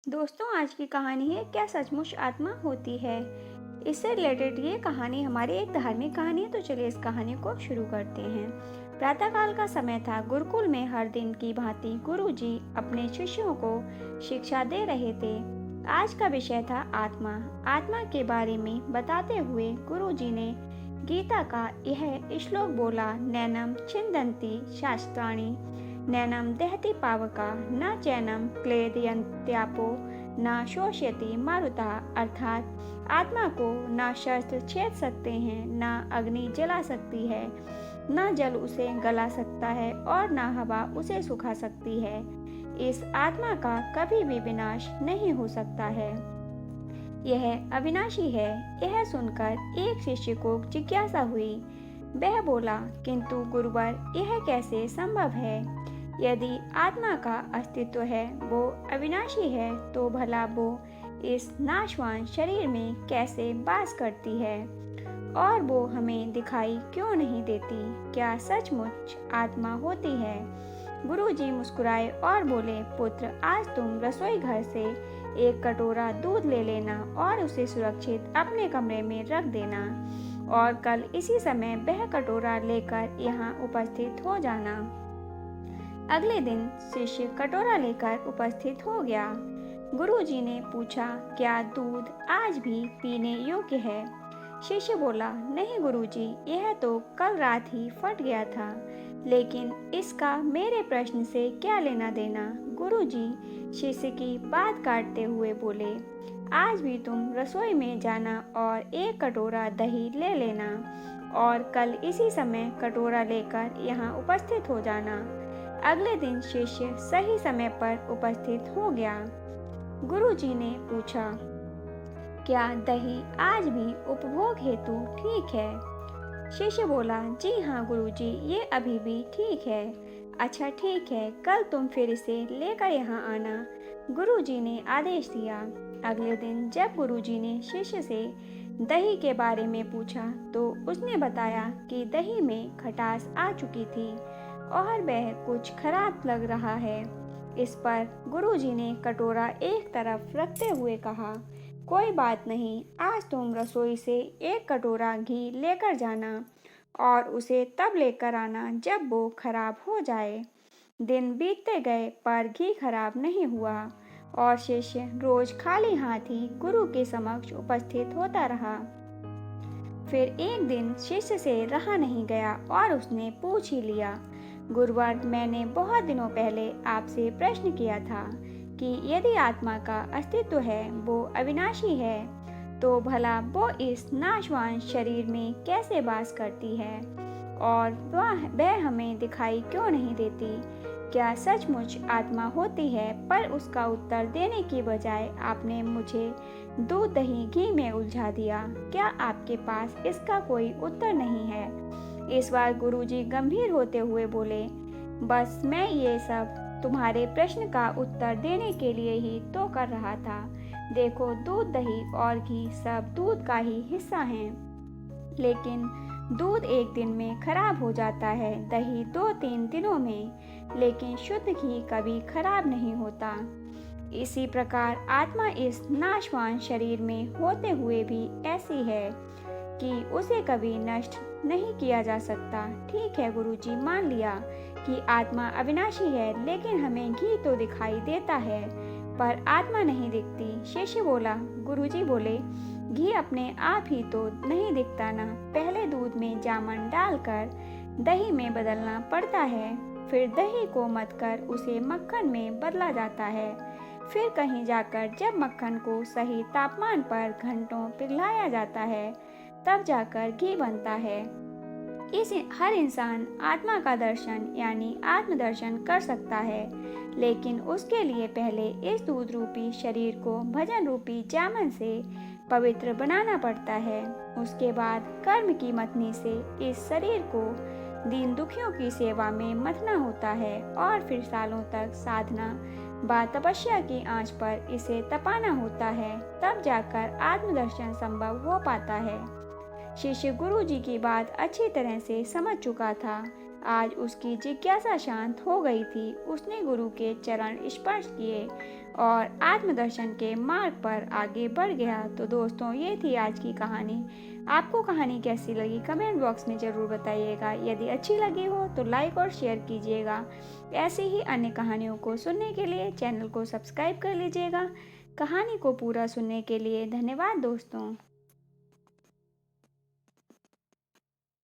दोस्तों, आज की कहानी है क्या सचमुच आत्मा होती है। इससे रिलेटेड ये कहानी हमारी एक धार्मिक कहानी है। तो चलिए इस कहानी को शुरू करते हैं। प्रातःकाल का समय था। गुरुकुल में हर दिन की भांति गुरुजी अपने शिष्यों को शिक्षा दे रहे थे। आज का विषय था आत्मा। आत्मा के बारे में बताते हुए गुरुजी ने गीता का यह श्लोक बोला, नैनम छिन्दन्ति शास्त्राणि नैनम दहति पावका न चैनम क्लेदयन्त्यापो न शोष्यति मारुतः। अर्थात आत्मा को न शस्त्र छेद सकते हैं, न अग्नि जला सकती है, न जल उसे गला सकता है और न हवा उसे सुखा सकती है। इस आत्मा का कभी भी विनाश नहीं हो सकता है, यह अविनाशी है। यह सुनकर एक शिष्य को जिज्ञासा हुई। वह बोला, किंतु गुरुवर, यह कैसे संभव है? यदि आत्मा का अस्तित्व है, वो अविनाशी है, तो भला वो इस नाशवान शरीर में कैसे वास करती है और वो हमें दिखाई क्यों नहीं देती? क्या सचमुच आत्मा होती है? गुरुजी मुस्कुराए और बोले, पुत्र, आज तुम रसोई घर से एक कटोरा दूध ले लेना और उसे सुरक्षित अपने कमरे में रख देना और कल इसी समय वह कटोरा लेकर यहाँ उपस्थित हो जाना। अगले दिन शिष्य कटोरा लेकर उपस्थित हो गया। गुरुजी ने पूछा, क्या दूध आज भी पीने योग्य है? शिष्य बोला, नहीं गुरुजी, यह तो कल रात ही फट गया था, लेकिन इसका मेरे प्रश्न से क्या लेना देना? गुरुजी शिष्य की बात काटते हुए बोले, आज भी तुम रसोई में जाना और एक कटोरा दही ले लेना और कल इसी समय कटोरा लेकर यहाँ उपस्थित हो जाना। अगले दिन शिष्य सही समय पर उपस्थित हो गया। गुरुजी ने पूछा, क्या दही आज भी उपभोग हेतु ठीक है? शिष्य बोला, जी हाँ गुरुजी, ये अभी भी ठीक है। अच्छा ठीक है, कल तुम फिर इसे लेकर यहाँ आना, गुरुजी ने आदेश दिया। अगले दिन जब गुरुजी ने शिष्य से दही के बारे में पूछा तो उसने बताया कि दही में खटास आ चुकी थी और वह कुछ खराब लग रहा है। इस पर गुरुजी ने कटोरा एक तरफ रखते हुए कहा, कोई बात नहीं, आज तुम रसोई से एक कटोरा घी लेकर जाना और उसे तब लेकर आना जब वो खराब हो जाए। दिन बीतते गए पर घी खराब नहीं हुआ और शिष्य रोज खाली हाथ ही गुरु के समक्ष उपस्थित होता रहा। फिर एक दिन शिष्य से रहा नहीं गया और उसने पूछ ही लिया, गुरुवर, मैंने बहुत दिनों पहले आपसे प्रश्न किया था कि यदि आत्मा का अस्तित्व है, वो अविनाशी है, तो भला वो इस नाशवान शरीर में कैसे वास करती है और वह हमें दिखाई क्यों नहीं देती? क्या सचमुच आत्मा होती है? पर उसका उत्तर देने की बजाय आपने मुझे दूध दही घी में उलझा दिया। क्या आपके पास इसका कोई उत्तर नहीं है? इस बार गुरुजी गंभीर होते हुए बोले, बस मैं ये सब तुम्हारे प्रश्न का उत्तर देने के लिए ही तो कर रहा था। देखो, दूध दही और घी सब दूध का ही हिस्सा हैं, लेकिन दूध एक दिन में खराब हो जाता है, दही 2-3 दिनों में, लेकिन शुद्ध घी कभी खराब नहीं होता। इसी प्रकार आत्मा इस नाशवान शरीर में होते हुए भी ऐसी है कि उसे कभी नष्ट नहीं किया जा सकता। ठीक है गुरुजी, मान लिया कि आत्मा अविनाशी है, लेकिन हमें घी तो दिखाई देता है पर आत्मा नहीं दिखती। शिष्य बोला, गुरुजी बोले, घी अपने आप ही तो नहीं दिखता ना, पहले दूध में जामन डालकर दही में बदलना पड़ता है, फिर दही को मथकर उसे मक्खन में बदला जाता है, फिर कहीं जाकर जब मक्खन को सही तापमान पर घंटों पिघलाया जाता है, तब जाकर घी बनता है। हर इंसान आत्मा का दर्शन यानी आत्मदर्शन कर सकता है, लेकिन उसके लिए पहले इस दूध रूपी शरीर को भजन रूपी जामन से पवित्र बनाना पड़ता है। उसके बाद कर्म की मथनी से इस शरीर को दीन दुखियों की सेवा में मथना होता है और फिर सालों तक साधना व तपस्या की आंच पर इसे तपाना होता है, तब जाकर आत्मदर्शन संभव हो पाता है। शिष्य गुरुजी की बात अच्छी तरह से समझ चुका था। आज उसकी जिज्ञासा शांत हो गई थी। उसने गुरु के चरण स्पर्श किए और आत्मदर्शन के मार्ग पर आगे बढ़ गया। तो दोस्तों, ये थी आज की कहानी। आपको कहानी कैसी लगी कमेंट बॉक्स में ज़रूर बताइएगा। यदि अच्छी लगी हो तो लाइक और शेयर कीजिएगा। ऐसे ही अन्य कहानियों को सुनने के लिए चैनल को सब्सक्राइब कर लीजिएगा। कहानी को पूरा सुनने के लिए धन्यवाद दोस्तों।